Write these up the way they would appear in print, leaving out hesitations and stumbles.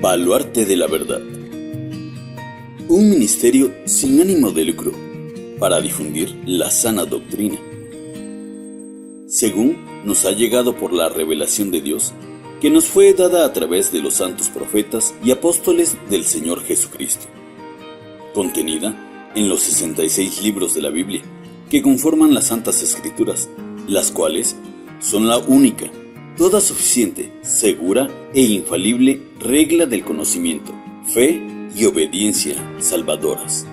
Baluarte de la Verdad. Un ministerio sin ánimo de lucro para difundir la sana doctrina, según nos ha llegado por la revelación de Dios, que nos fue dada a través de los santos profetas y apóstoles del Señor Jesucristo, contenida en los 66 libros de la Biblia que conforman las Santas Escrituras, las cuales son la única, toda suficiente, segura e infalible regla del conocimiento, fe y obediencia salvadoras.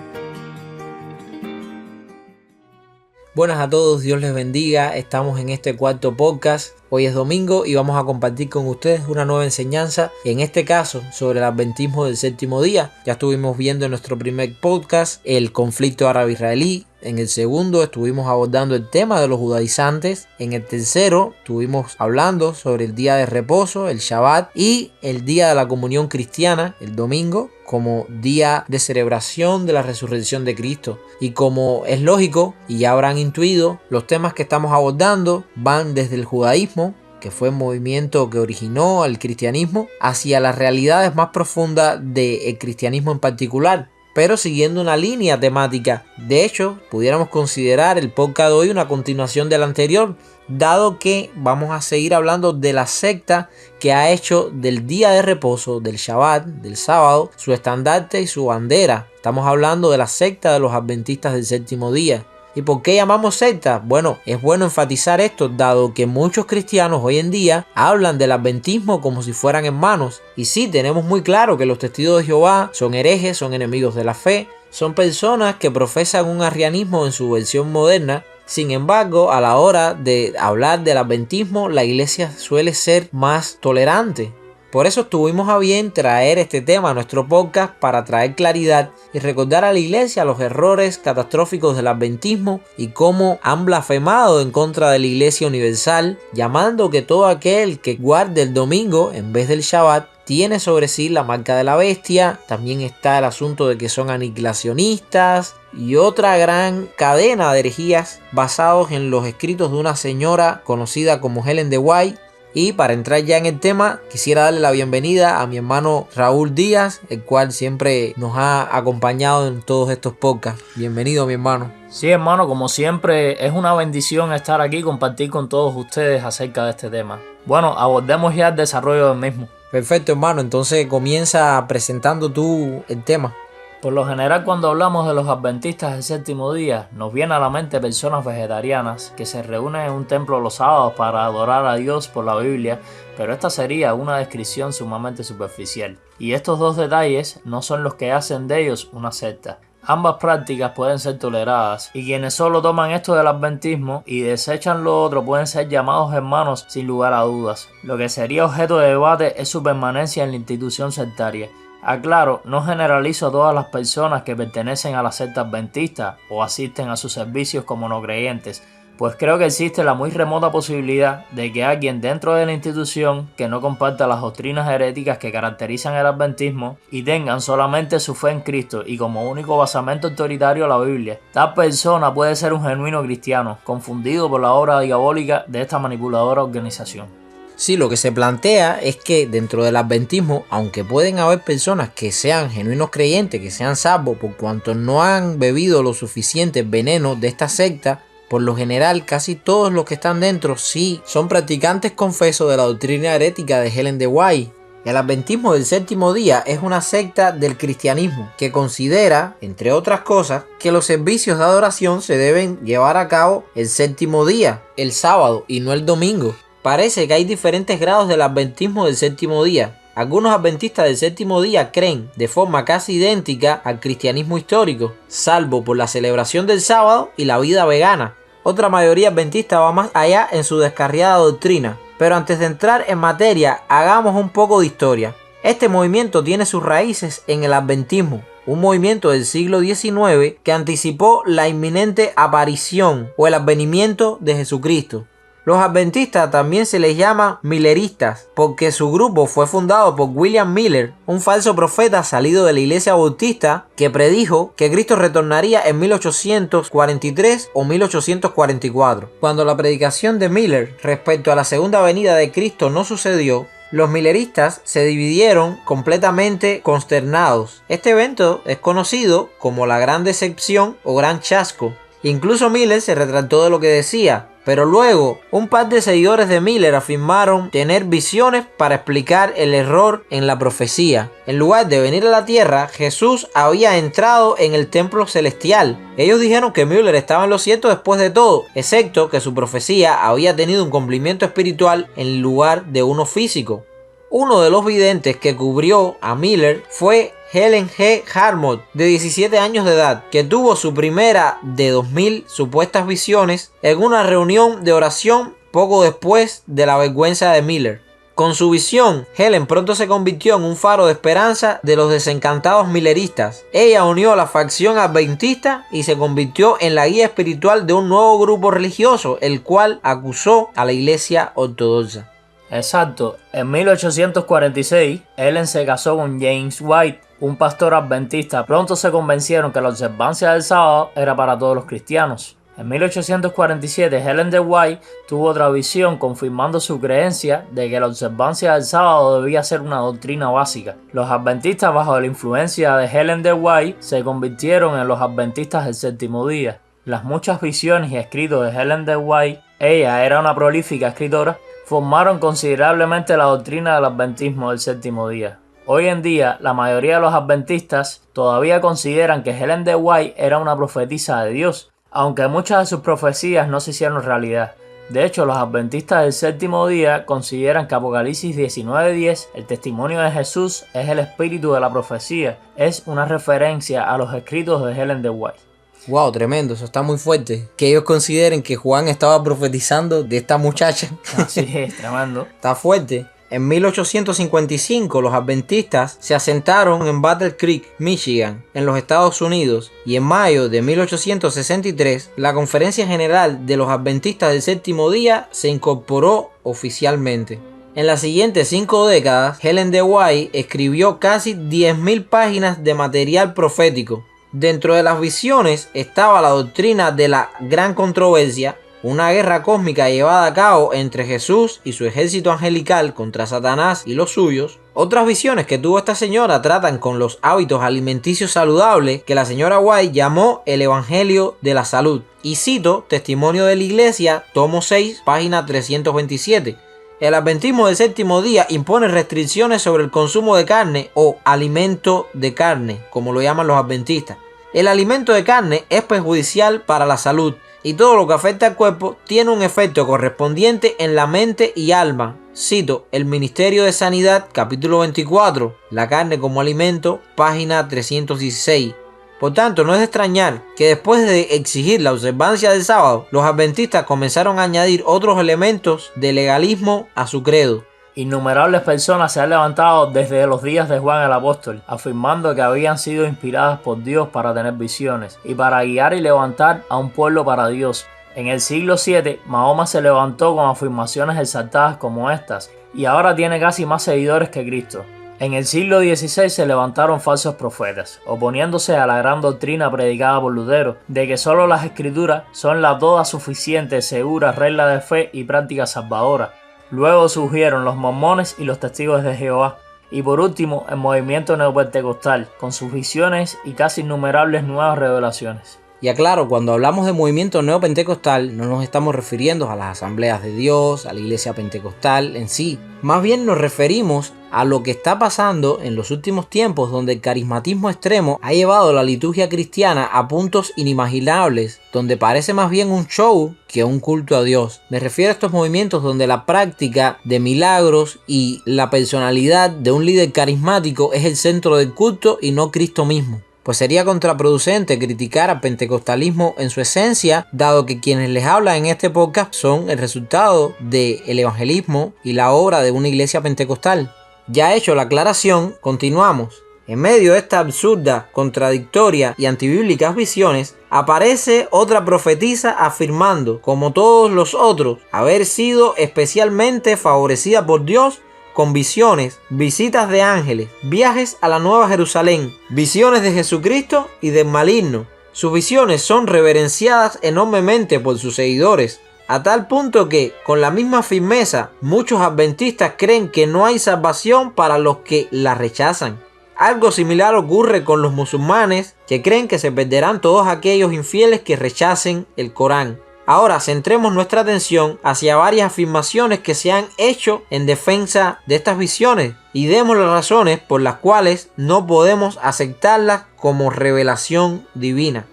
Buenas a todos, Dios les bendiga. Estamos en este cuarto podcast. Hoy es domingo y vamos a compartir con ustedes una nueva enseñanza, en este caso sobre el adventismo del séptimo día. Ya estuvimos viendo en nuestro primer podcast el conflicto árabe-israelí. En el segundo estuvimos abordando el tema de los judaizantes. En el tercero estuvimos hablando sobre el día de reposo, el Shabbat, y el día de la comunión cristiana, el domingo, como día de celebración de la resurrección de Cristo. Y como es lógico, y ya habrán intuido, los temas que estamos abordando van desde el judaísmo, que fue el movimiento que originó el cristianismo, hacia las realidades más profundas del cristianismo en particular, pero siguiendo una línea temática. De hecho, pudiéramos considerar el podcast de hoy una continuación del anterior, dado que vamos a seguir hablando de la secta que ha hecho del día de reposo, del Shabbat, del sábado, su estandarte y su bandera. Estamos hablando de la secta de los adventistas del séptimo día. ¿Y por qué llamamos secta? Bueno, es bueno enfatizar esto, dado que muchos cristianos hoy en día hablan del adventismo como si fueran hermanos. Y sí, tenemos muy claro que los testigos de Jehová son herejes, son enemigos de la fe, son personas que profesan un arrianismo en su versión moderna. Sin embargo, a la hora de hablar del adventismo, la iglesia suele ser más tolerante. Por eso tuvimos a bien traer este tema a nuestro podcast para traer claridad y recordar a la iglesia los errores catastróficos del adventismo y cómo han blasfemado en contra de la iglesia universal, llamando que todo aquel que guarde el domingo en vez del Shabbat tiene sobre sí la marca de la bestia. También está el asunto de que son aniquilacionistas y otra gran cadena de herejías basados en los escritos de una señora conocida como Ellen G. White. Y para entrar ya en el tema, quisiera darle la bienvenida a mi hermano Raúl Díaz, el cual siempre nos ha acompañado en todos estos podcasts. Bienvenido, mi hermano. Sí, hermano, como siempre es una bendición estar aquí y compartir con todos ustedes acerca de este tema. Bueno, abordemos ya el desarrollo del mismo. Perfecto, hermano, entonces comienza presentando tú el tema. Por lo general, cuando hablamos de los adventistas del séptimo día, nos viene a la mente personas vegetarianas que se reúnen en un templo los sábados para adorar a Dios por la Biblia, pero esta sería una descripción sumamente superficial. Y estos dos detalles no son los que hacen de ellos una secta. Ambas prácticas pueden ser toleradas y quienes solo toman esto del adventismo y desechan lo otro pueden ser llamados hermanos sin lugar a dudas. Lo que sería objeto de debate es su permanencia en la institución sectaria. Aclaro, no generalizo a todas las personas que pertenecen a la secta adventista o asisten a sus servicios como no creyentes, pues creo que existe la muy remota posibilidad de que alguien dentro de la institución que no comparta las doctrinas heréticas que caracterizan el adventismo y tengan solamente su fe en Cristo y como único basamento autoritario la Biblia. Tal persona puede ser un genuino cristiano, confundido por la obra diabólica de esta manipuladora organización. Sí, lo que se plantea es que dentro del adventismo, aunque pueden haber personas que sean genuinos creyentes, que sean salvos por cuanto no han bebido lo suficiente veneno de esta secta, por lo general casi todos los que están dentro sí son practicantes confesos de la doctrina herética de Ellen G. White. El adventismo del séptimo día es una secta del cristianismo que considera, entre otras cosas, que los servicios de adoración se deben llevar a cabo el séptimo día, el sábado y no el domingo. Parece que hay diferentes grados del adventismo del séptimo día. Algunos adventistas del séptimo día creen de forma casi idéntica al cristianismo histórico, salvo por la celebración del sábado y la vida vegana. Otra mayoría adventista va más allá en su descarriada doctrina. Pero antes de entrar en materia, hagamos un poco de historia. Este movimiento tiene sus raíces en el adventismo, un movimiento del siglo XIX que anticipó la inminente aparición o el advenimiento de Jesucristo. Los adventistas también se les llama milleristas porque su grupo fue fundado por William Miller, un falso profeta salido de la iglesia bautista que predijo que Cristo retornaría en 1843 o 1844. Cuando la predicación de Miller respecto a la segunda venida de Cristo no sucedió, Los milleristas se dividieron completamente consternados. Este evento es conocido como la Gran Decepción o Gran Chasco. Incluso Miller se retractó de lo que decía, pero luego un par de seguidores de Miller afirmaron tener visiones para explicar el error en la profecía. En lugar de venir a la tierra, Jesús había entrado en el templo celestial. Ellos dijeron que Miller estaba en lo cierto después de todo, excepto que su profecía había tenido un cumplimiento espiritual en lugar de uno físico. Uno de los videntes que cubrió a Miller fue Helen G. Harmon, de 17 años de edad, que tuvo su primera de 2000 supuestas visiones en una reunión de oración poco después de la vergüenza de Miller. Con su visión, Helen pronto se convirtió en un faro de esperanza de los desencantados milleristas. Ella unió a la facción adventista y se convirtió en la guía espiritual de un nuevo grupo religioso, el cual acusó a la iglesia ortodoxa. Exacto, en 1846 Helen se casó con James White, un pastor adventista. Pronto se convencieron que la observancia del sábado era para todos los cristianos. En 1847 Helen de White tuvo otra visión confirmando su creencia de que la observancia del sábado debía ser una doctrina básica. Los adventistas, bajo la influencia de Helen de White, se convirtieron en los adventistas del séptimo día. Las muchas visiones y escritos de Helen de White, ella era una prolífica escritora, formaron considerablemente la doctrina del adventismo del séptimo día. Hoy en día, la mayoría de los adventistas todavía consideran que Helen de White era una profetisa de Dios, aunque muchas de sus profecías no se hicieron realidad. De hecho, los adventistas del séptimo día consideran que Apocalipsis 19:10, el testimonio de Jesús, es el espíritu de la profecía. Es una referencia a los escritos de Helen de White. Wow, tremendo, eso está muy fuerte. Que ellos consideren que Juan estaba profetizando de esta muchacha. Así es, tremendo. Está fuerte. En 1855 los adventistas se asentaron en Battle Creek, Michigan, en los Estados Unidos, y en mayo de 1863 la Conferencia General de los Adventistas del Séptimo Día se incorporó oficialmente. En las siguientes 5 décadas, Helen de White escribió casi 10.000 páginas de material profético. Dentro de las visiones estaba la doctrina de la gran controversia, una guerra cósmica llevada a cabo entre Jesús y su ejército angelical contra Satanás y los suyos. Otras visiones que tuvo esta señora tratan con los hábitos alimenticios saludables que la señora White llamó el Evangelio de la Salud. Y cito Testimonio de la Iglesia, tomo 6, página 327. El adventismo del séptimo día impone restricciones sobre el consumo de carne o alimento de carne, como lo llaman los adventistas. El alimento de carne es perjudicial para la salud y todo lo que afecta al cuerpo tiene un efecto correspondiente en la mente y alma. Cito el Ministerio de Sanidad, capítulo 24, la carne como alimento, página 316. Por tanto, no es de extrañar que después de exigir la observancia del sábado, los adventistas comenzaron a añadir otros elementos de legalismo a su credo. Innumerables personas se han levantado desde los días de Juan el Apóstol, afirmando que habían sido inspiradas por Dios para tener visiones y para guiar y levantar a un pueblo para Dios. En el siglo VII, Mahoma se levantó con afirmaciones exaltadas como estas, y ahora tiene casi más seguidores que Cristo. En el siglo XVI se levantaron falsos profetas, oponiéndose a la gran doctrina predicada por Lutero, de que solo las escrituras son la toda suficiente, segura regla de fe y práctica salvadora. Luego surgieron los mormones y los testigos de Jehová. Y por último, el movimiento neopentecostal, con sus visiones y casi innumerables nuevas revelaciones. Y aclaro, cuando hablamos de movimiento neopentecostal no nos estamos refiriendo a las asambleas de Dios, a la iglesia pentecostal en sí. Más bien nos referimos a lo que está pasando en los últimos tiempos, donde el carismatismo extremo ha llevado la liturgia cristiana a puntos inimaginables, donde parece más bien un show que un culto a Dios. Me refiero a estos movimientos donde la práctica de milagros y la personalidad de un líder carismático es el centro del culto y no Cristo mismo. Pues sería contraproducente criticar al pentecostalismo en su esencia, dado que quienes les hablan en este podcast son el resultado del evangelismo y la obra de una iglesia pentecostal. Ya hecho la aclaración, continuamos. En medio de esta absurda, contradictoria y antibíblicas visiones, aparece otra profetisa afirmando, como todos los otros, haber sido especialmente favorecida por Dios con visiones, visitas de ángeles, viajes a la Nueva Jerusalén, visiones de Jesucristo y del maligno. Sus visiones son reverenciadas enormemente por sus seguidores. a tal punto que, con la misma firmeza, muchos adventistas creen que no hay salvación para los que la rechazan. Algo similar ocurre con los musulmanes, que creen que se perderán todos aquellos infieles que rechacen el Corán. Ahora centremos nuestra atención hacia varias afirmaciones que se han hecho en defensa de estas visiones y demos las razones por las cuales no podemos aceptarlas como revelación divina.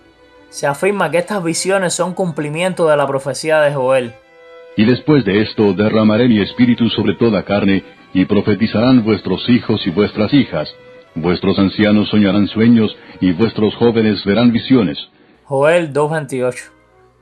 Se afirma que estas visiones son cumplimiento de la profecía de Joel. Y después de esto derramaré mi espíritu sobre toda carne, y profetizarán vuestros hijos y vuestras hijas. Vuestros ancianos soñarán sueños, y vuestros jóvenes verán visiones. Joel 2:28.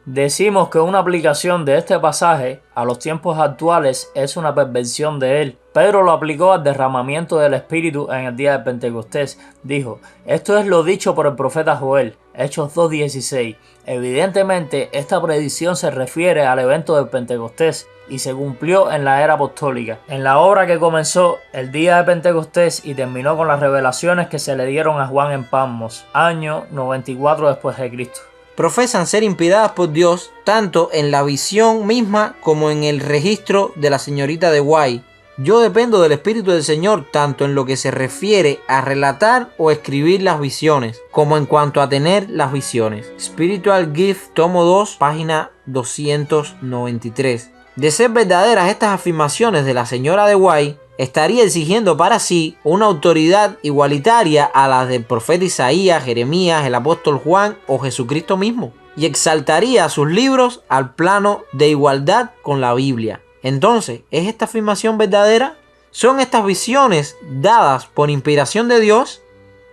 Decimos que una aplicación de este pasaje a los tiempos actuales es una perversión de él. Pedro lo aplicó al derramamiento del Espíritu en el día de Pentecostés. Dijo, esto es lo dicho por el profeta Joel, Hechos 2:16. Evidentemente, esta predicción se refiere al evento del Pentecostés y se cumplió en la era apostólica, en la obra que comenzó el día de Pentecostés y terminó con las revelaciones que se le dieron a Juan en Patmos, año 94 después de Cristo. Profesan ser inspiradas por Dios tanto en la visión misma como en el registro de la señorita de White. Yo dependo del Espíritu del Señor tanto en lo que se refiere a relatar o escribir las visiones, como en cuanto a tener las visiones. Spiritual Gift, tomo 2, página 293. De ser verdaderas estas afirmaciones de la señora de White, estaría exigiendo para sí una autoridad igualitaria a la del profeta Isaías, Jeremías, el apóstol Juan o Jesucristo mismo, y exaltaría sus libros al plano de igualdad con la Biblia. Entonces, ¿es esta afirmación verdadera? ¿Son estas visiones dadas por inspiración de Dios?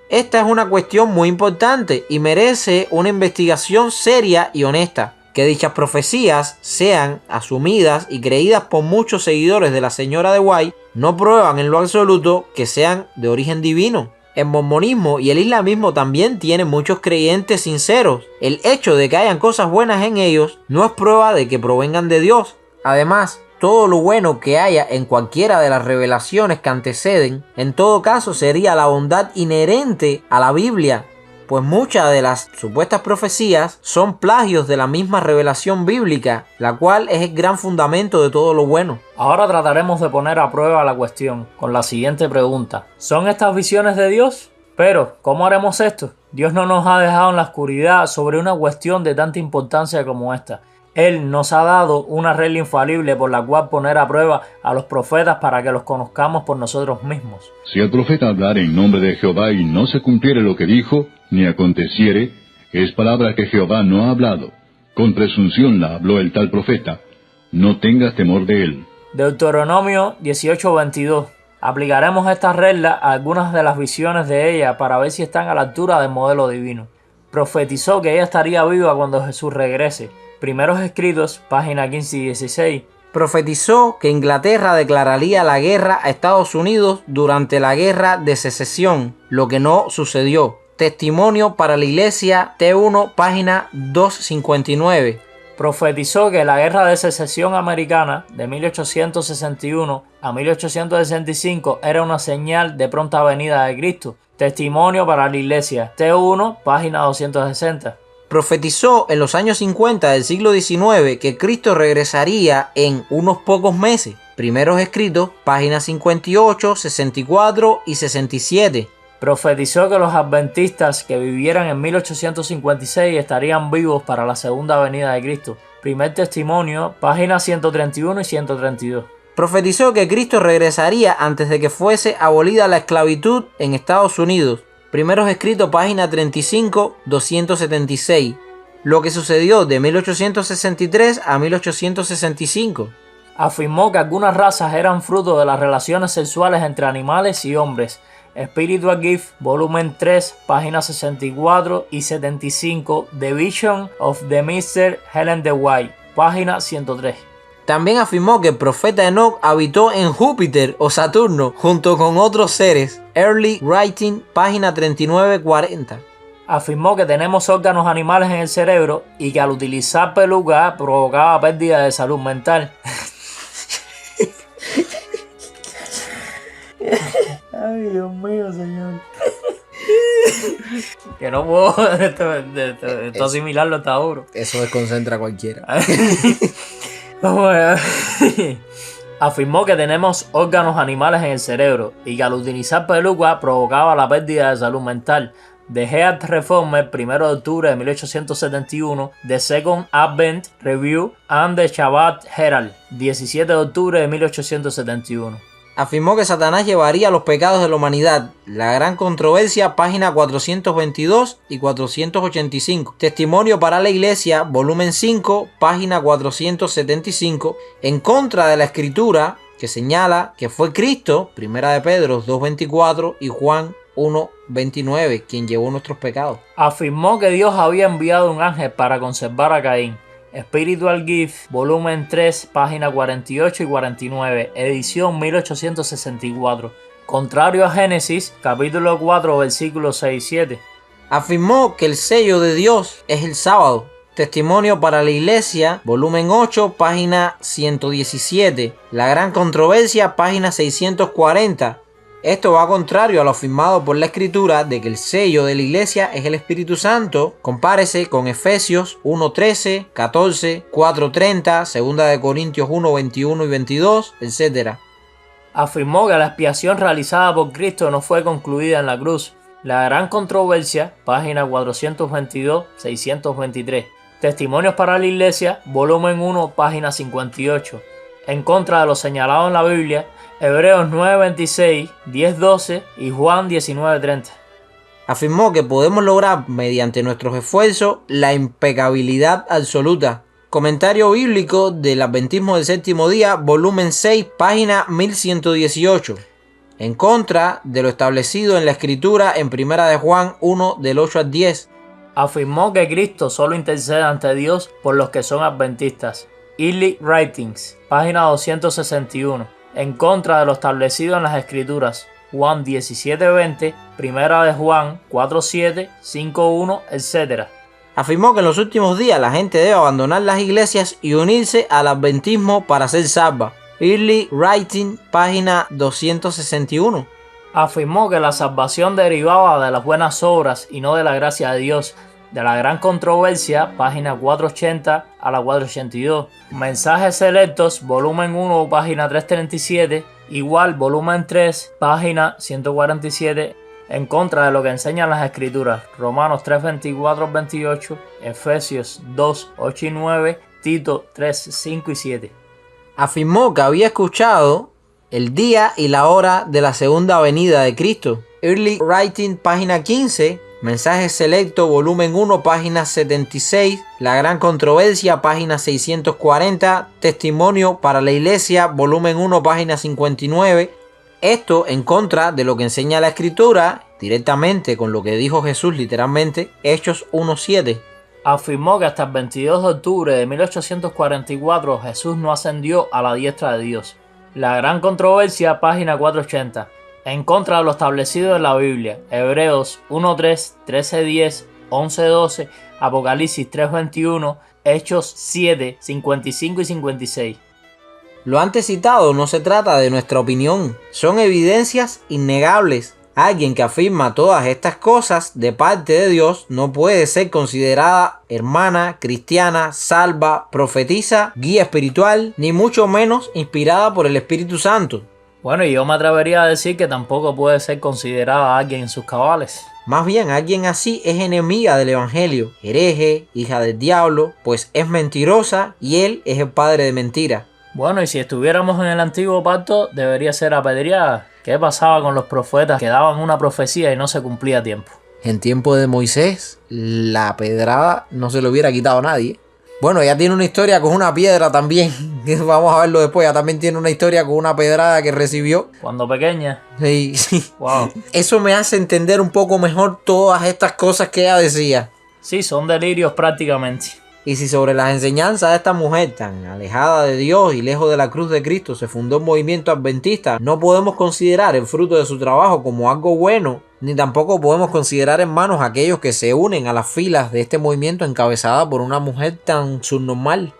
Esta es una cuestión muy importante y merece una investigación seria y honesta. Que dichas profecías sean asumidas y creídas por muchos seguidores de la señora de White no prueban en lo absoluto que sean de origen divino. El mormonismo y el islamismo también tienen muchos creyentes sinceros. El hecho de que hayan cosas buenas en ellos no es prueba de que provengan de Dios. Además, todo lo bueno que haya en cualquiera de las revelaciones que anteceden, en todo caso sería la bondad inherente a la Biblia, pues muchas de las supuestas profecías son plagios de la misma revelación bíblica, la cual es el gran fundamento de todo lo bueno. Ahora trataremos de poner a prueba la cuestión con la siguiente pregunta. ¿Son estas visiones de Dios? Pero, ¿cómo haremos esto? Dios no nos ha dejado en la oscuridad sobre una cuestión de tanta importancia como esta. Él nos ha dado una regla infalible por la cual poner a prueba a los profetas para que los conozcamos por nosotros mismos. Si el profeta hablare en nombre de Jehová y no se cumpliere lo que dijo, ni aconteciere, es palabra que Jehová no ha hablado. Con presunción la habló el tal profeta. No tengas temor de él. Deuteronomio 18:22. Aplicaremos esta regla a algunas de las visiones de ella para ver si están a la altura del modelo divino. Profetizó que ella estaría viva cuando Jesús regrese. Primeros Escritos, página 15 y 16. Profetizó que Inglaterra declararía la guerra a Estados Unidos durante la guerra de secesión, lo que no sucedió. Testimonio para la Iglesia, T1, página 259. Profetizó que la guerra de secesión americana de 1861 a 1865 era una señal de pronta venida de Cristo. Testimonio para la Iglesia, T1, página 260. Profetizó en los años 50 del siglo XIX que Cristo regresaría en unos pocos meses. Primeros Escritos, páginas 58, 64 y 67. Profetizó que los adventistas que vivieran en 1856 estarían vivos para la segunda venida de Cristo. Primer Testimonio, páginas 131 y 132. Profetizó que Cristo regresaría antes de que fuese abolida la esclavitud en Estados Unidos. Primeros Escritos, página 35, 276. Lo que sucedió de 1863 a 1865. Afirmó que algunas razas eran fruto de las relaciones sexuales entre animales y hombres. Spiritual Gift, volumen 3, páginas 64 y 75. The Vision of the Mr. Helen de White, página 103. También afirmó que el profeta Enoch habitó en Júpiter o Saturno junto con otros seres. Early Writing, página 39-40. Afirmó que tenemos órganos animales en el cerebro y que al utilizar peluca provocaba pérdida de salud mental. Ay, Dios mío, señor. Que no puedo esto asimilarlo hasta ahora. Eso desconcentra a cualquiera. Afirmó que tenemos órganos animales en el cerebro y que al utilizar peluca provocaba la pérdida de salud mental. The Head Reformer, 1 de octubre de 1871, The Second Advent Review and the Shabbat Herald, 17 de octubre de 1871. Afirmó que Satanás llevaría los pecados de la humanidad. La Gran Controversia, página 422 y 485. Testimonio para la Iglesia, volumen 5, página 475. En contra de la Escritura, que señala que fue Cristo, 1 de Pedro 2:24 y Juan 1:29, quien llevó nuestros pecados. Afirmó que Dios había enviado un ángel para conservar a Caín. Spiritual Gift, volumen 3, página 48 y 49, edición 1864. Contrario a Génesis, capítulo 4, versículos 6 y 7. Afirmó que el sello de Dios es el sábado. Testimonio para la Iglesia, volumen 8, página 117. La Gran Controversia, página 640. Esto va contrario a lo afirmado por la Escritura de que el sello de la Iglesia es el Espíritu Santo. Compárese con Efesios 1:13, 14, 4:30, 2 de Corintios 1:21 y 22, etc. Afirmó que la expiación realizada por Cristo no fue concluida en la cruz. La Gran Controversia, página 422-623. Testimonios para la Iglesia, volumen 1, página 58. En contra de lo señalado en la Biblia, Hebreos 9:26, 10:12 y Juan 19:30. Afirmó que podemos lograr mediante nuestros esfuerzos la impecabilidad absoluta. Comentario bíblico del Adventismo del Séptimo Día, volumen 6, página 1118. En contra de lo establecido en la Escritura en 1 de Juan 1, del 8 al 10. Afirmó que Cristo solo intercede ante Dios por los que son adventistas. Early Writings, página 261. En contra de lo establecido en las Escrituras. Juan 17:20, 1 de Juan 4:7, 5:1, etc. Afirmó que en los últimos días la gente debe abandonar las iglesias y unirse al adventismo para ser salva. Early Writing, página 261. Afirmó que la salvación derivaba de las buenas obras y no de la gracia de Dios. De la Gran Controversia, página 480 a la 482. Mensajes selectos, volumen 1, página 337. Igual, volumen 3, página 147. En contra de lo que enseñan las Escrituras. Romanos 3:24-28. Efesios 2:8 y 9. Tito 3:5 y 7. Afirmó que había escuchado el día y la hora de la segunda venida de Cristo. Early Writing, página 15. Mensajes selecto, volumen 1, página 76. La Gran Controversia, página 640. Testimonio para la Iglesia, volumen 1, página 59. Esto en contra de lo que enseña la Escritura, directamente con lo que dijo Jesús literalmente, Hechos 1:7. Afirmó que hasta el 22 de octubre de 1844 Jesús no ascendió a la diestra de Dios. La Gran Controversia, página 480. En contra de lo establecido en la Biblia. Hebreos 1:3, 13:10, 11:12, Apocalipsis 3:21, Hechos 7, 55 y 56. Lo antes citado no se trata de nuestra opinión, son evidencias innegables. Alguien que afirma todas estas cosas de parte de Dios no puede ser considerada hermana, cristiana, salva, profetisa, guía espiritual, ni mucho menos inspirada por el Espíritu Santo. Bueno, y yo me atrevería a decir que tampoco puede ser considerada alguien en sus cabales. Más bien, alguien así es enemiga del Evangelio, hereje, hija del diablo, pues es mentirosa y él es el padre de mentira. Bueno, y si estuviéramos en el antiguo pacto, debería ser apedreada. ¿Qué pasaba con los profetas que daban una profecía y no se cumplía a tiempo? En tiempo de Moisés, la pedrada no se lo hubiera quitado a nadie. Bueno, ella tiene una historia con una piedra también. Vamos a verlo después. Ella también tiene una historia con una pedrada que recibió. Cuando pequeña. Sí, sí. Wow. Eso me hace entender un poco mejor todas estas cosas que ella decía. Sí, son delirios prácticamente. Y si sobre las enseñanzas de esta mujer tan alejada de Dios y lejos de la cruz de Cristo se fundó un movimiento adventista, no podemos considerar el fruto de su trabajo como algo bueno, ni tampoco podemos considerar hermanos aquellos que se unen a las filas de este movimiento encabezada por una mujer tan subnormal.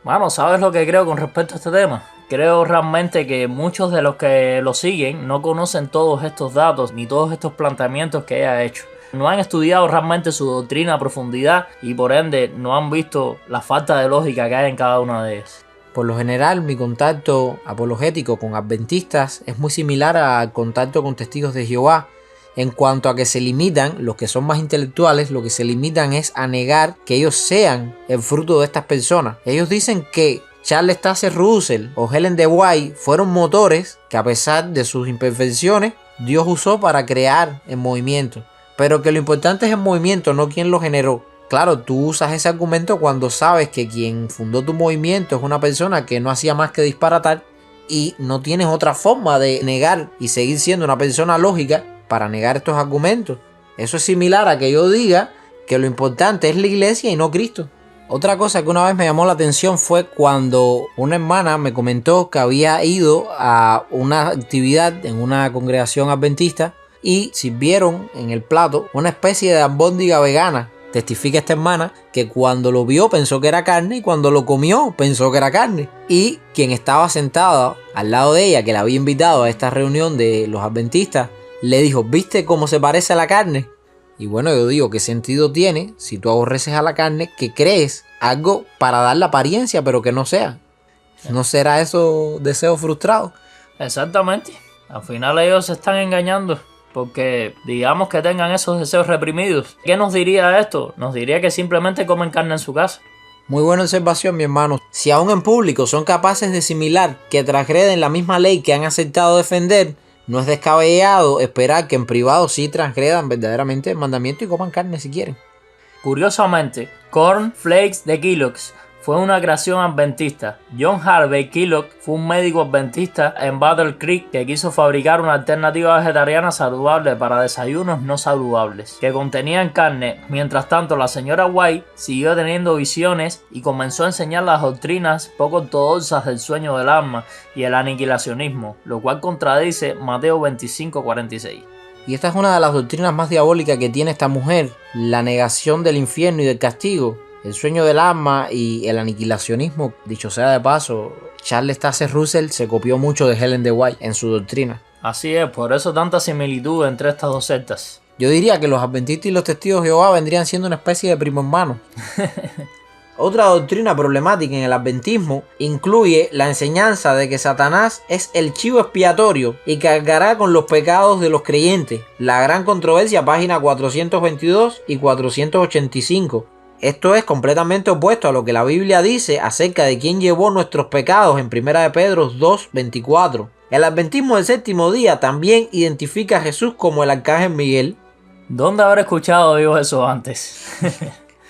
Mano, ¿sabes lo que creo con respecto a este tema? Creo realmente que muchos de los que lo siguen no conocen todos estos datos ni todos estos planteamientos que ella ha hecho. No han estudiado realmente su doctrina a profundidad y por ende no han visto la falta de lógica que hay en cada una de ellas. Por lo general, mi contacto apologético con adventistas es muy similar al contacto con testigos de Jehová, en cuanto a que se limitan, los que son más intelectuales, lo que se limitan es a negar que ellos sean el fruto de estas personas. Ellos dicen que Charles Taze Russell o Ellen G. White fueron motores que, a pesar de sus imperfecciones, Dios usó para crear el movimiento. Pero que lo importante es el movimiento, no quién lo generó. Claro, tú usas ese argumento cuando sabes que quien fundó tu movimiento es una persona que no hacía más que disparatar y no tienes otra forma de negar y seguir siendo una persona lógica para negar estos argumentos. Eso es similar a que yo diga que lo importante es la iglesia y no Cristo. Otra cosa que una vez me llamó la atención fue cuando una hermana me comentó que había ido a una actividad en una congregación adventista y sirvieron en el plato una especie de albóndiga vegana. Testifica esta hermana que cuando lo vio pensó que era carne y cuando lo comió pensó que era carne. Y quien estaba sentado al lado de ella, que la había invitado a esta reunión de los adventistas, le dijo: ¿viste cómo se parece a la carne? Y bueno, yo digo, ¿qué sentido tiene si tú aborreces a la carne que crees algo para dar la apariencia pero que no sea? ¿No será eso deseo frustrado? Exactamente. Al final ellos se están engañando. Porque digamos que tengan esos deseos reprimidos. ¿Qué nos diría esto? Nos diría que simplemente comen carne en su casa. Muy buena observación, mi hermano. Si aún en público son capaces de asimilar que transgreden la misma ley que han aceptado defender, no es descabellado esperar que en privado sí transgredan verdaderamente el mandamiento y coman carne si quieren. Curiosamente, Corn Flakes de Kellogg's fue una creación adventista. John Harvey Kellogg fue un médico adventista en Battle Creek que quiso fabricar una alternativa vegetariana saludable para desayunos no saludables, que contenían carne. Mientras tanto, la señora White siguió teniendo visiones y comenzó a enseñar las doctrinas poco ortodoxas del sueño del alma y el aniquilacionismo, lo cual contradice Mateo 25:46. Y esta es una de las doctrinas más diabólicas que tiene esta mujer: la negación del infierno y del castigo, el sueño del alma y el aniquilacionismo. Dicho sea de paso, Charles Taze Russell se copió mucho de Ellen G. White en su doctrina. Así es, por eso tanta similitud entre estas dos sectas. Yo diría que los adventistas y los testigos de Jehová vendrían siendo una especie de primo hermano. Otra doctrina problemática en el adventismo incluye la enseñanza de que Satanás es el chivo expiatorio y cargará con los pecados de los creyentes. La gran controversia, página 422 y 485. Esto es completamente opuesto a lo que la Biblia dice acerca de quién llevó nuestros pecados en 1 de Pedro 2:24. El adventismo del séptimo día también identifica a Jesús como el arcángel Miguel. ¿Dónde habré escuchado yo eso antes?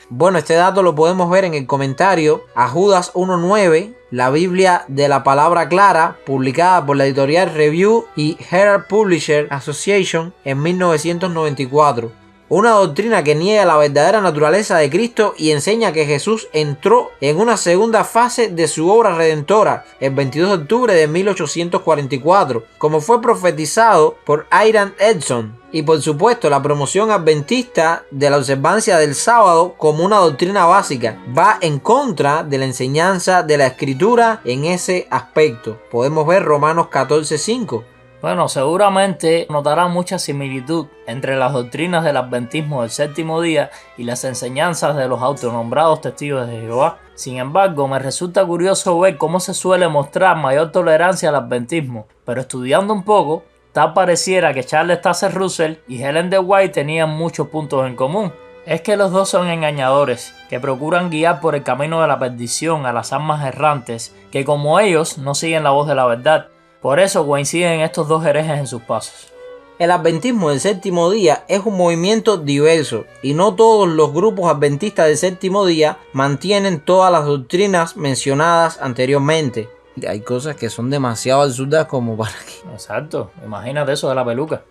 Bueno, este dato lo podemos ver en el comentario a Judas 1:9, la Biblia de la Palabra Clara, publicada por la editorial Review y Herald Publisher Association en 1994. Una doctrina que niega la verdadera naturaleza de Cristo y enseña que Jesús entró en una segunda fase de su obra redentora el 22 de octubre de 1844, como fue profetizado por Iran Edson. Y por supuesto, la promoción adventista de la observancia del sábado como una doctrina básica va en contra de la enseñanza de la Escritura en ese aspecto. Podemos ver Romanos 14:5. Bueno, seguramente notarán mucha similitud entre las doctrinas del adventismo del séptimo día y las enseñanzas de los autonombrados testigos de Jehová. Sin embargo, me resulta curioso ver cómo se suele mostrar mayor tolerancia al adventismo, pero estudiando un poco, tal pareciera que Charles Taze Russell y Ellen G. White tenían muchos puntos en común. Es que los dos son engañadores, que procuran guiar por el camino de la perdición a las almas errantes, que como ellos no siguen la voz de la verdad. Por eso coinciden estos dos herejes en sus pasos. El adventismo del séptimo día es un movimiento diverso y no todos los grupos adventistas del séptimo día mantienen todas las doctrinas mencionadas anteriormente. Hay cosas que son demasiado absurdas como para que... Exacto, imagínate eso de la peluca.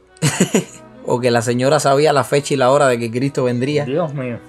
O que la señora sabía la fecha y la hora de que Cristo vendría. Dios mío.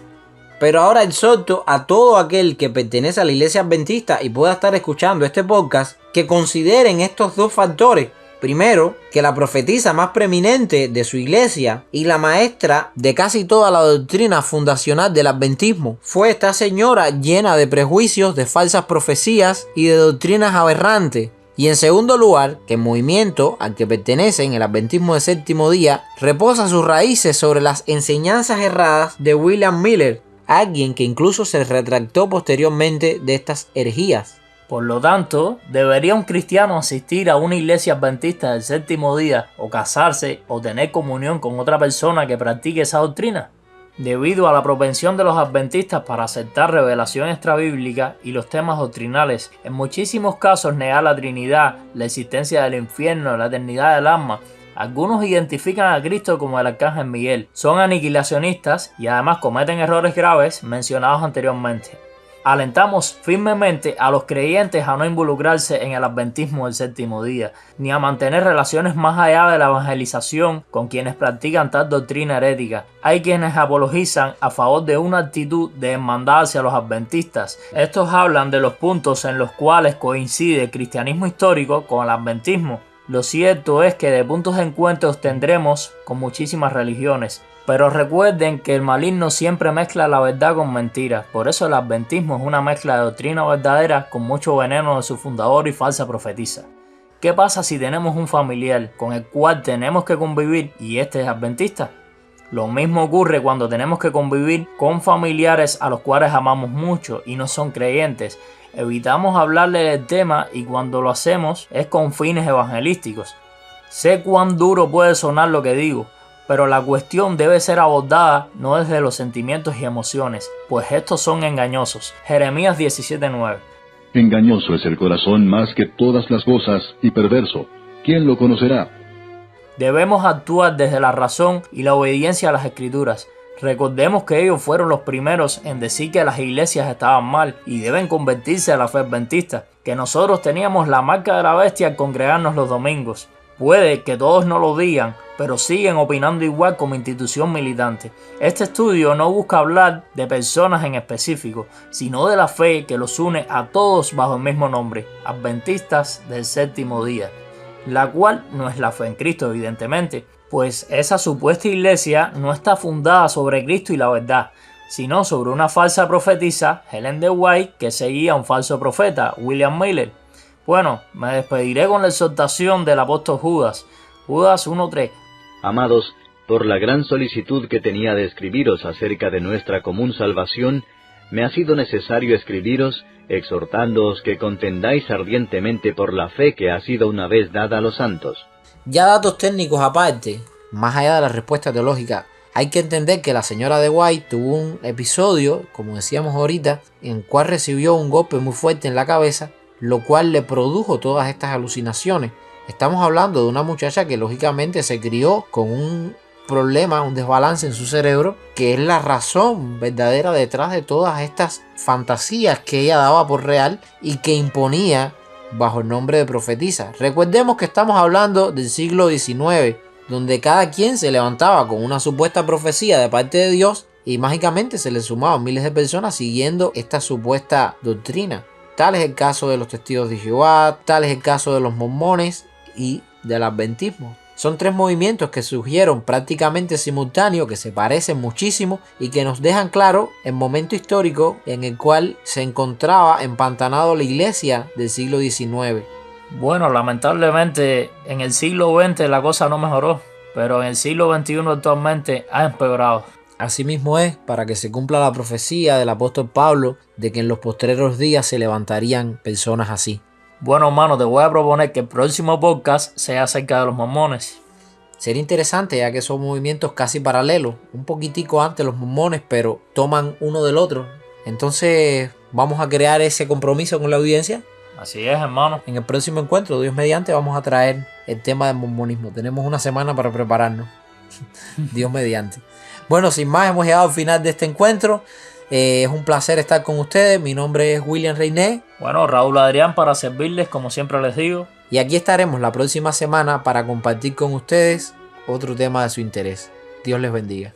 Pero ahora exhorto a todo aquel que pertenece a la iglesia adventista y pueda estar escuchando este podcast que consideren estos dos factores. Primero, que la profetisa más preeminente de su iglesia y la maestra de casi toda la doctrina fundacional del adventismo fue esta señora llena de prejuicios, de falsas profecías y de doctrinas aberrantes. Y en segundo lugar, que el movimiento al que pertenecen, el adventismo del séptimo día, reposa sus raíces sobre las enseñanzas erradas de William Miller, alguien que incluso se retractó posteriormente de estas herejías. Por lo tanto, ¿debería un cristiano asistir a una iglesia adventista del séptimo día o casarse o tener comunión con otra persona que practique esa doctrina? Debido a la propensión de los adventistas para aceptar revelación extrabíblica y los temas doctrinales, en muchísimos casos negar la Trinidad, la existencia del infierno, la eternidad del alma, algunos identifican a Cristo como el arcángel Miguel, son aniquilacionistas y además cometen errores graves mencionados anteriormente. Alentamos firmemente a los creyentes a no involucrarse en el adventismo del séptimo día, ni a mantener relaciones más allá de la evangelización con quienes practican tal doctrina herética. Hay quienes apologizan a favor de una actitud de hermandad hacia los adventistas. Estos hablan de los puntos en los cuales coincide el cristianismo histórico con el adventismo. Lo cierto es que de puntos de encuentro tendremos con muchísimas religiones. Pero recuerden que el maligno siempre mezcla la verdad con mentiras. Por eso el adventismo es una mezcla de doctrina verdadera con mucho veneno de su fundador y falsa profetisa. ¿Qué pasa si tenemos un familiar con el cual tenemos que convivir y este es adventista? Lo mismo ocurre cuando tenemos que convivir con familiares a los cuales amamos mucho y no son creyentes. Evitamos hablarle del tema y cuando lo hacemos es con fines evangelísticos. Sé cuán duro puede sonar lo que digo, pero la cuestión debe ser abordada no desde los sentimientos y emociones, pues estos son engañosos. Jeremías 17:9. Engañoso es el corazón más que todas las cosas y perverso. ¿Quién lo conocerá? Debemos actuar desde la razón y la obediencia a las Escrituras. Recordemos que ellos fueron los primeros en decir que las iglesias estaban mal y deben convertirse a la fe adventista, que nosotros teníamos la marca de la bestia al congregarnos los domingos. Puede que todos no lo digan, pero siguen opinando igual como institución militante. Este estudio no busca hablar de personas en específico, sino de la fe que los une a todos bajo el mismo nombre, adventistas del séptimo día, la cual no es la fe en Cristo, evidentemente, pues esa supuesta iglesia no está fundada sobre Cristo y la verdad, sino sobre una falsa profetisa, Ellen G. White, que seguía a un falso profeta, William Miller. Bueno, me despediré con la exhortación del apóstol Judas, Judas 1:3. Amados, por la gran solicitud que tenía de escribiros acerca de nuestra común salvación, me ha sido necesario escribiros, exhortándoos que contendáis ardientemente por la fe que ha sido una vez dada a los santos. Ya datos técnicos aparte, más allá de la respuesta teológica, hay que entender que la señora de White tuvo un episodio, como decíamos ahorita, en el cual recibió un golpe muy fuerte en la cabeza, lo cual le produjo todas estas alucinaciones. Estamos hablando de una muchacha que lógicamente se crió con un problema, un desbalance en su cerebro, que es la razón verdadera detrás de todas estas fantasías que ella daba por real y que imponía bajo el nombre de profetisa. Recordemos que estamos hablando del siglo XIX, donde cada quien se levantaba con una supuesta profecía de parte de Dios y mágicamente se le sumaban miles de personas siguiendo esta supuesta doctrina. Tal es el caso de los testigos de Jehová, tal es el caso de los mormones y del adventismo. Son tres movimientos que surgieron prácticamente simultáneos, que se parecen muchísimo y que nos dejan claro el momento histórico en el cual se encontraba empantanado la iglesia del siglo XIX. Bueno, lamentablemente en el siglo XX la cosa no mejoró, pero en el siglo XXI actualmente ha empeorado. Asimismo es, para que se cumpla la profecía del apóstol Pablo de que en los postreros días se levantarían personas así. Bueno, hermano, te voy a proponer que el próximo podcast sea acerca de los mormones. Sería interesante, ya que son movimientos casi paralelos, un poquitico antes los mormones, pero toman uno del otro. Entonces vamos a crear ese compromiso con la audiencia. Así es, hermano. En el próximo encuentro, Dios mediante, vamos a traer el tema del mormonismo. Tenemos una semana para prepararnos. Dios mediante. Bueno, sin más, hemos llegado al final de este encuentro. Es un placer estar con ustedes. Mi nombre es William Reiné. Bueno, Raúl Adrián para servirles, como siempre les digo. Y aquí estaremos la próxima semana para compartir con ustedes otro tema de su interés. Dios les bendiga.